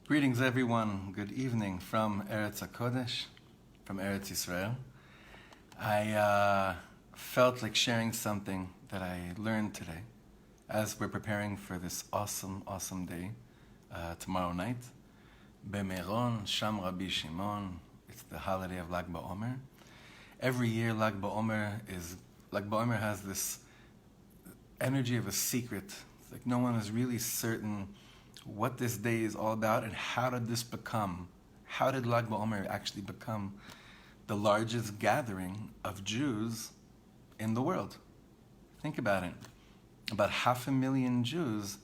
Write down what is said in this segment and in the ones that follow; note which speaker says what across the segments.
Speaker 1: Greetings, everyone. Good evening from Eretz HaKodesh, from Eretz Yisrael. I felt like sharing something that I learned today as we're preparing for this awesome day tomorrow night. Bemeron, Sham Rebbe Shimon. It's the holiday of Lag BaOmer. Every year, Lag BaOmer has this energy of a secret. It's like no one is really certain what this day is all about and how did Lag BaOmer actually become the largest gathering of Jews in the world? Think about it. About 500,000 Jews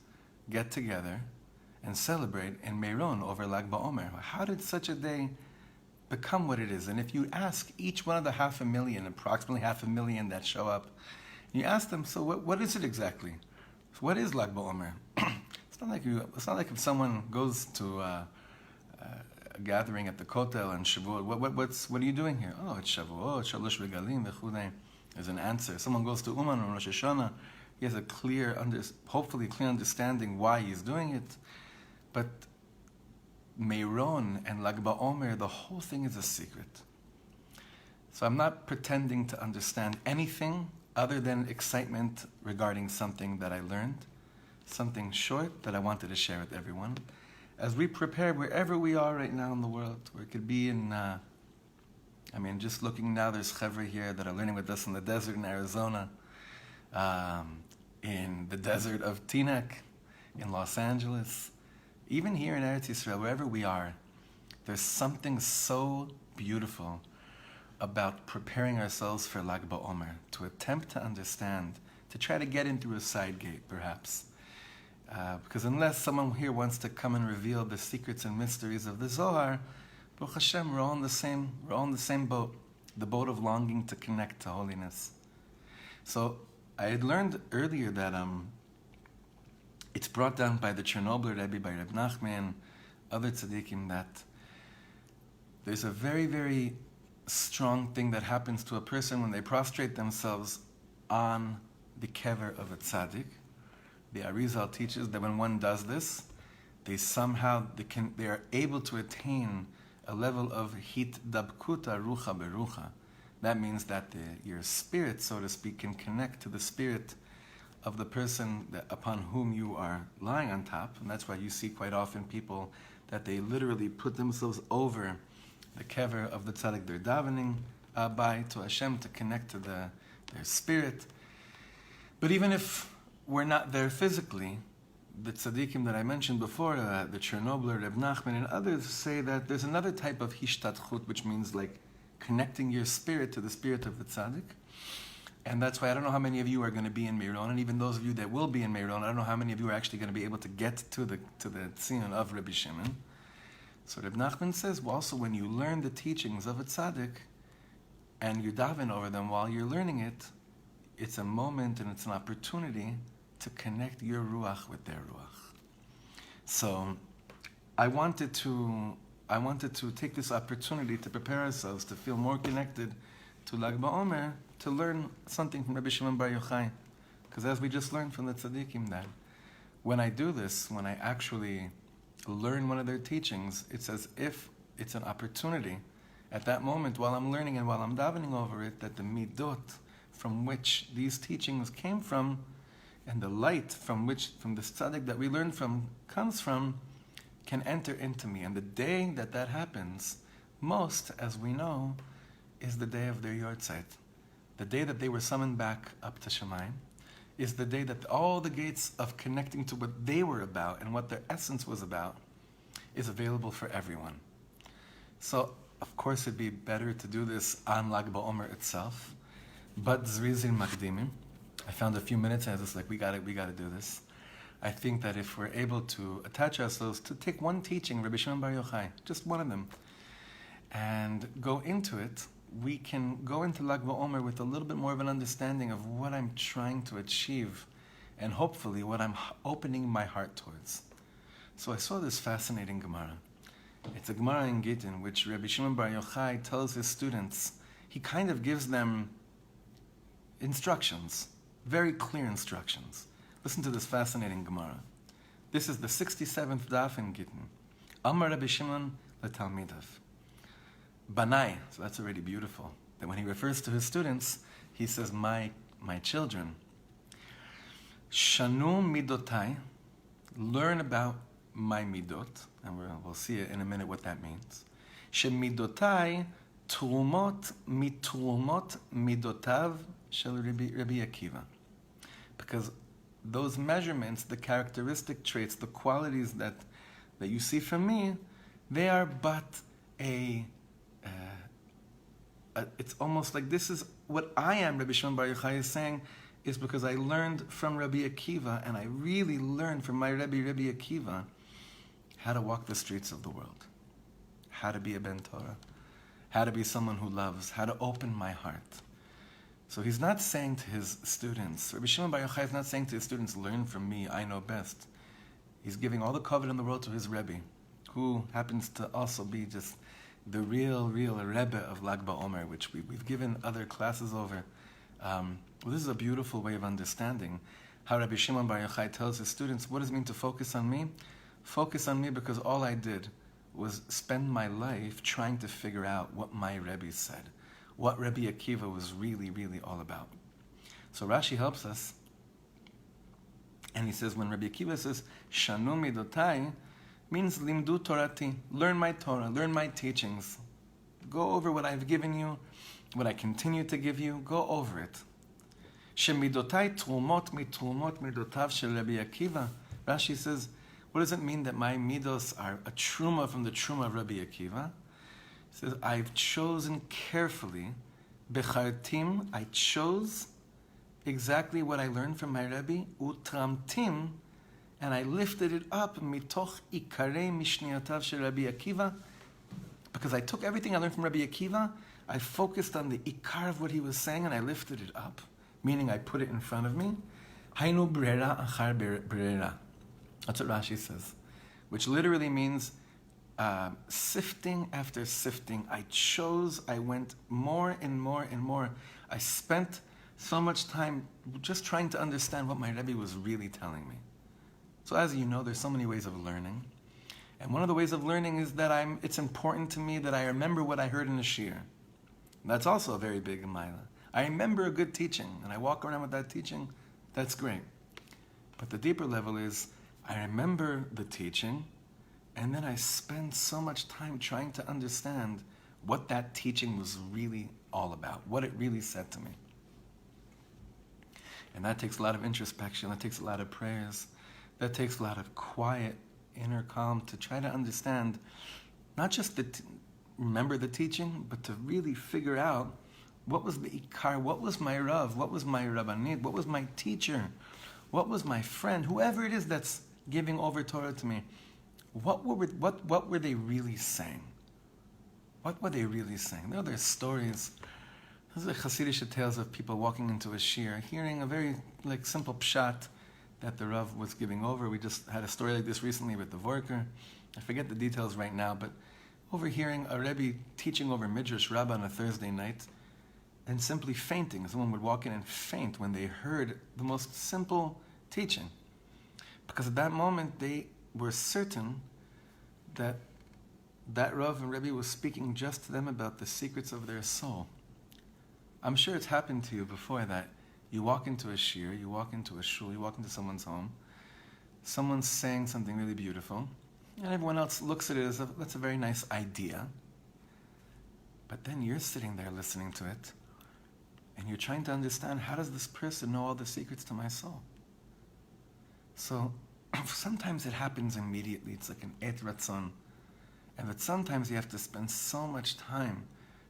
Speaker 1: get together and celebrate in Meron over Lag BaOmer. How did such a day become what it is? And if you ask each one of the 500,000, approximately 500,000 that show up, you ask them, so what is it exactly? So what is Lag BaOmer? It's not like if someone goes to a gathering at the Kotel and Shavuot, what are you doing here? Oh, it's Shavuot, Shalosh Regalim, v'chudei. There's an answer. Someone goes to Uman or Rosh Hashanah, he has a hopefully clear understanding why he's doing it. But Meron and Lag BaOmer, the whole thing is a secret. So I'm not pretending to understand anything other than excitement regarding something that I learned. Something short that I wanted to share with everyone as we prepare wherever we are right now in the world. Where it could be in, just looking now, there's Chevra here that are learning with us in the desert in Arizona, in the desert of Teaneck, in Los Angeles, even here in Eretz Yisrael, wherever we are, there's something so beautiful about preparing ourselves for Lag BaOmer, to attempt to understand, to try to get in through a side gate, perhaps. Because unless someone here wants to come and reveal the secrets and mysteries of the Zohar, Baruch Hashem, we're all in the same boat, the boat of longing to connect to holiness. So I had learned earlier that it's brought down by the Chernobyl Rebbe, by Reb Nachman, other tzaddikim, that there's a very, very strong thing that happens to a person when they prostrate themselves on the kever of a tzaddik. The Arizal teaches that when one does this, they are able to attain a level of hit dabkuta rucha berucha. That means that your spirit, so to speak, can connect to the spirit of the person upon whom you are lying on top. And that's why you see quite often people that they literally put themselves over the kever of the tzaddik they're davening by to Hashem to connect to their spirit. But even if we're not there physically, the tzaddikim that I mentioned before, the Chernobyl, Reb Nachman, and others say that there's another type of hishtadchut, which means like connecting your spirit to the spirit of the tzaddik. And that's why I don't know how many of you are going to be in Meron, and even those of you that will be in Meron, I don't know how many of you are actually going to be able to get to the tziyun of Rebbe Shimon. So Reb Nachman says, well, also when you learn the teachings of a tzaddik, and you daven over them while you're learning it, it's a moment and it's an opportunity to connect your ruach with their ruach. So I wanted to take this opportunity to prepare ourselves to feel more connected to Lag BaOmer, to learn something from Rebbe Shimon bar Yochai. Because as we just learned from the tzaddikim, that when I do this, when I actually learn one of their teachings, it's as if it's an opportunity at that moment while I'm learning and while I'm davening over it, that the midot from which these teachings came from, and the light from the tzaddik that we learn from comes from, can enter into me. And the day that happens, most, as we know, is the day of their yortzeit. The day that they were summoned back up to Shemayim is the day that all the gates of connecting to what they were about and what their essence was about is available for everyone. So, of course, it'd be better to do this on Lag BaOmer itself, but Zrizin Makdimim, I found a few minutes and I was just like, we got to do this. I think that if we're able to attach ourselves to take one teaching, Rebbe Shimon bar Yochai, just one of them, and go into it, we can go into Lag BaOmer with a little bit more of an understanding of what I'm trying to achieve and hopefully what I'm opening my heart towards. So I saw this fascinating Gemara. It's a Gemara in Gittin, which Rebbe Shimon bar Yochai tells his students, he kind of gives them instructions, very clear instructions. Listen to this fascinating Gemara. This is the 67th daf in Gittin. Amar Rebbe Shimon letalmidav. Banai, so that's already beautiful. That when he refers to his students, he says, my children. Shanu midotai, learn about my midot, and we'll see it in a minute what that means. Shemidotai trumot midotav shel Rabbi Akiva. Because those measurements, the characteristic traits, the qualities that you see from me, they are but it's almost like this is what I am, Rebbe Shimon Bar Yochai is saying, is because I learned from Rabbi Akiva, and I really learned from my Rabbi Akiva, how to walk the streets of the world, how to be a Ben Torah, how to be someone who loves, how to open my heart. So he's not saying to his students, Rebbe Shimon Bar Yochai is not saying to his students, learn from me, I know best. He's giving all the kavod in the world to his Rebbe, who happens to also be just the real Rebbe of Lag BaOmer, which we've given other classes over. This is a beautiful way of understanding how Rabbi Shimon Bar Yochai tells his students, what does it mean to focus on me? Focus on me because all I did was spend my life trying to figure out what my Rebbe said, what Rabbi Akiva was really all about. So Rashi helps us, and he says, when Rabbi Akiva says, Shanu midotai, means limdu torati, learn my Torah, learn my teachings. Go over what I've given you, what I continue to give you, go over it. Shemidotai trumot midotav shel Rabbi Akiva. Rashi says, what does it mean that my midos are a truma from the truma of Rabbi Akiva? He says, I've chosen carefully, bechartim, I chose exactly what I learned from my Rebbe, utramtim, and I lifted it up, mitoch ikarei mishniotav shel Rabbi Akiva, because I took everything I learned from Rabbi Akiva, I focused on the ikar of what he was saying, and I lifted it up, meaning I put it in front of me. Hainu brera achar brera. That's what Rashi says, which literally means sifting after sifting. I went more and more and more. I spent so much time just trying to understand what my Rebbe was really telling me. So as you know, there's so many ways of learning. And one of the ways of learning is that it's important to me that I remember what I heard in the shir. That's also a very big maila. I remember a good teaching, and I walk around with that teaching. That's great. But the deeper level is, I remember the teaching, and then I spend so much time trying to understand what that teaching was really all about, what it really said to me. And that takes a lot of introspection, that takes a lot of prayers, that takes a lot of quiet, inner calm to try to understand, not just remember the teaching, but to really figure out what was the ikar, what was my Rav, what was my Rabbanit, what was my teacher, what was my friend, whoever it is that's giving over Torah to me, what were they really saying? What were they really saying? There's stories. Those are Hasidic tales of people walking into a shir, hearing a very simple pshat that the Rav was giving over. We just had a story like this recently with the Vorker. I forget the details right now, but overhearing a Rebbe teaching over Midrash Rabbah on a Thursday night and simply fainting. Someone would walk in and faint when they heard the most simple teaching. Because at that moment, they were certain that Rav and Rebbe was speaking just to them about the secrets of their soul. I'm sure it's happened to you before that you walk into a shir, you walk into a shul, you walk into someone's home, someone's saying something really beautiful, and everyone else looks at it as that's a very nice idea. But then you're sitting there listening to it, and you're trying to understand, how does this person know all the secrets to my soul? So sometimes it happens immediately. It's like an et ratzon. But sometimes you have to spend so much time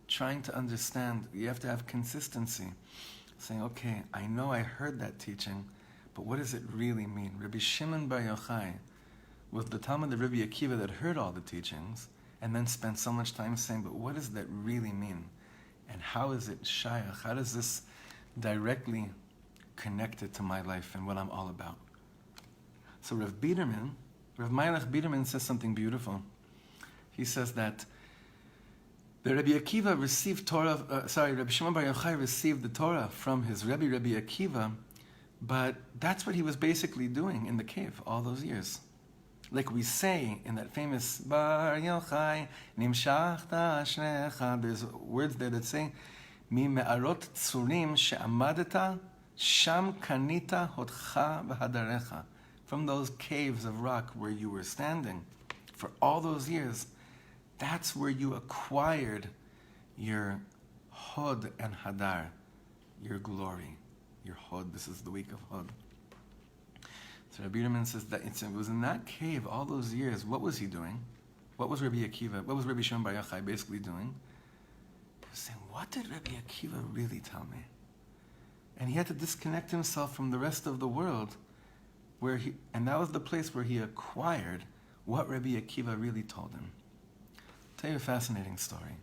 Speaker 1: trying to understand. You have to have consistency. Saying, okay, I know I heard that teaching, but what does it really mean? Rebbe Shimon Bar Yochai was the Talmud of Rabbi Akiva that heard all the teachings and then spent so much time saying, but what does that really mean? And how is it shayach? How does this directly connect it to my life and what I'm all about? So Rav Meilech Biderman says something beautiful. He says that the Rabbi Akiva received Torah, Rabbi Shimon Bar Yochai received the Torah from his Rabbi Akiva, but that's what he was basically doing in the cave all those years. Like we say in that famous Bar Yochai, Nimshachta Ashrecha, there's words there that say, Mi me'arot tzurim she'amadeta, sham kanita hotcha v'hadarecha. From those caves of rock where you were standing for all those years, that's where you acquired your hod and hadar, your glory, your hod. This is the week of hod. So Rabbi Shimon says that it was in that cave all those years. What was he doing? What was Rabbi Akiva? What was Rebbe Shimon bar Yochai basically doing? He was saying, what did Rabbi Akiva really tell me? And he had to disconnect himself from the rest of the world, and that was the place where he acquired what Rabbi Akiva really told him. I'll tell you a fascinating story,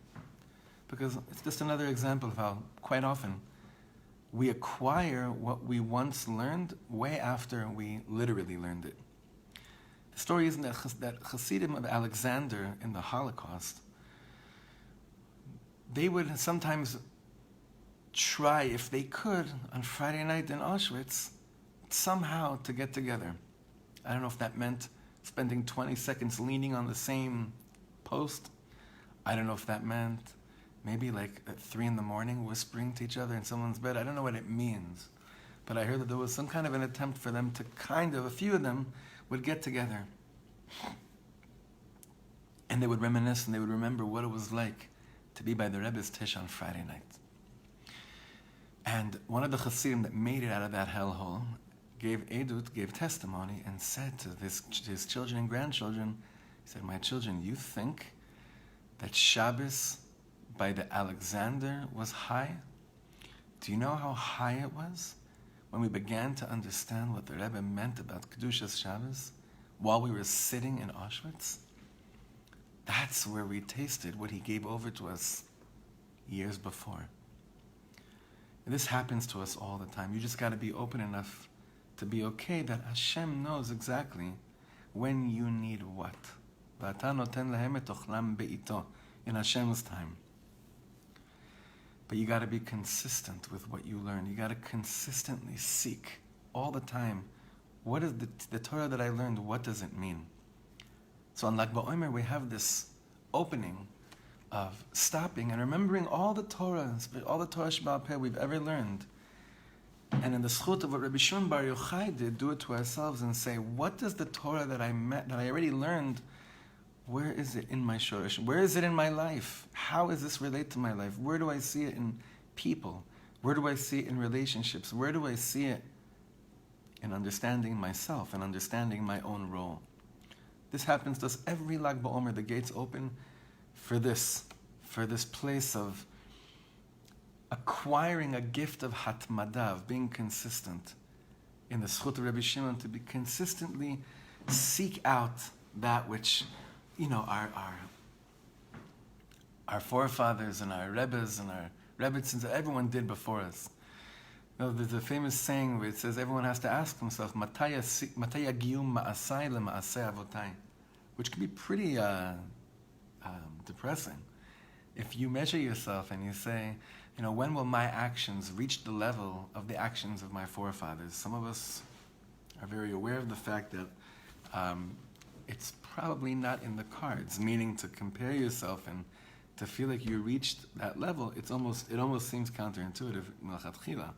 Speaker 1: because it's just another example of how quite often we acquire what we once learned way after we literally learned it. The story is that Hasidim of Alexander in the Holocaust, they would sometimes try, if they could, on Friday night in Auschwitz, somehow to get together. I don't know if that meant spending 20 seconds leaning on the same post. I don't know if that meant maybe like at 3 a.m. whispering to each other in someone's bed. I don't know what it means. But I heard that there was some kind of an attempt for them to a few of them would get together. And they would reminisce and they would remember what it was like to be by the Rebbe's Tish on Friday night. And one of the Hasidim that made it out of that hellhole gave testimony, and said to his children and grandchildren, he said, my children, you think that Shabbos by the Alexander was high? Do you know how high it was when we began to understand what the Rebbe meant about Kedushas Shabbos while we were sitting in Auschwitz? That's where we tasted what he gave over to us years before. And this happens to us all the time. You just got to be open enough to be okay that Hashem knows exactly when you need what. In Hashem's time. But you got to be consistent with what you learn. You got to consistently seek all the time. What is the Torah that I learned? What does it mean? So on Lag BaOmer, we have this opening of stopping and remembering all the Torah Sheba'al Peh we've ever learned. And in the schut of what Rebbe Shimon bar Yochai did, do it to ourselves and say, what does the Torah that I already learned, where is it in my shorish? Where is it in my life? How does this relate to my life? Where do I see it in people? Where do I see it in relationships? Where do I see it in understanding myself and understanding my own role? This happens to us every Lag BaOmer. The gates open for this place of acquiring a gift of hatmada, of being consistent. In the schut of Rebbe Shimon, to be consistently seek out that which, our forefathers and our Rebbes and our Rebbitzins, everyone did before us. There's a famous saying where it says everyone has to ask himself, Matay yagiu ma'asai le'ma'asei avotai, which can be pretty depressing. If you measure yourself and you say, when will my actions reach the level of the actions of my forefathers? Some of us are very aware of the fact that it's probably not in the cards, meaning to compare yourself and to feel like you reached that level. It almost seems counterintuitive. Milchatchila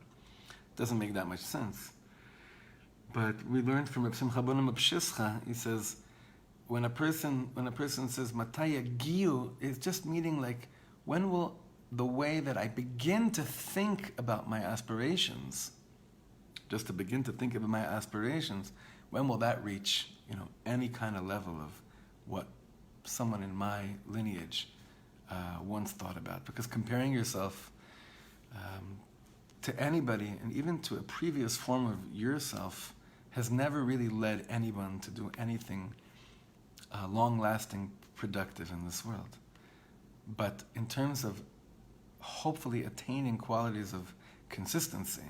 Speaker 1: doesn't make that much sense. But we learned from Reb Simcha Bonim Abshischa, he says, when a person says Mataya Giyu, it's just meaning like, when will the way that I begin to think about my aspirations, just to begin to think about my aspirations, when will that reach, any kind of level of what someone in my lineage once thought about? Because comparing yourself to anybody, and even to a previous form of yourself, has never really led anyone to do anything long-lasting, productive in this world. But in terms of hopefully attaining qualities of consistency,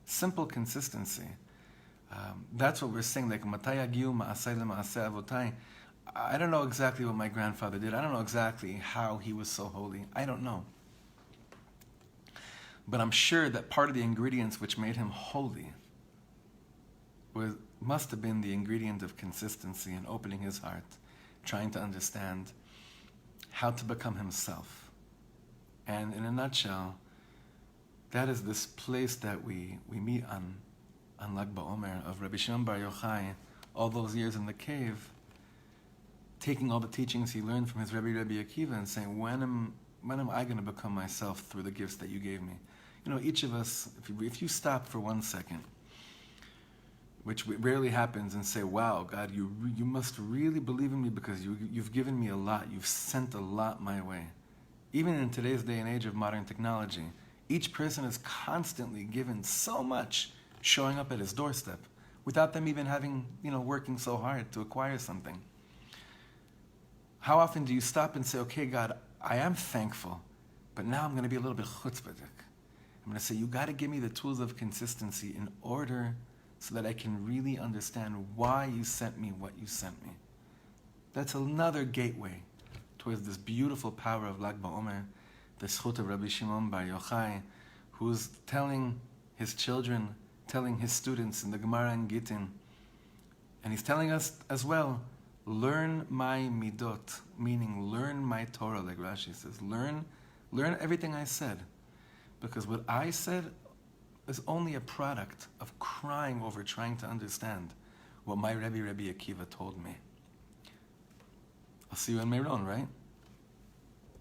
Speaker 1: simple consistency, that's what we're saying, like, Matay yagiu ma'asei le'ma'asei avotai. I don't know exactly what my grandfather did. I don't know exactly how he was so holy. I don't know. But I'm sure that part of the ingredients which made him holy must have been the ingredient of consistency and opening his heart, trying to understand how to become himself. And in a nutshell, that is this place that we meet on Lag BaOmer of Rebbe Shimon bar Yochai, all those years in the cave, taking all the teachings he learned from his Rebbe Akiva and saying, when am I going to become myself through the gifts that you gave me? You know, each of us, if you stop for 1 second, which rarely happens, and say, wow, God, you must really believe in me because you've given me a lot. You've sent a lot my way. Even in today's day and age of modern technology, each person is constantly given so much showing up at his doorstep without them even having, working so hard to acquire something. How often do you stop and say, okay, God, I am thankful, but now I'm going to be a little bit chutzpahdik. I'm going to say, you got to give me the tools of consistency in order so that I can really understand why you sent me what you sent me. That's another gateway towards this beautiful power of Lag BaOmer, the zchut of Rabbi Shimon bar Yochai, who's telling his children, telling his students in the Gemara and Gittin, and he's telling us as well, learn my midot, meaning learn my Torah, like Rashi says. Learn everything I said. Because what I said is only a product of crying over trying to understand what my Rebbe Akiva told me. I'll see you in Meron, right?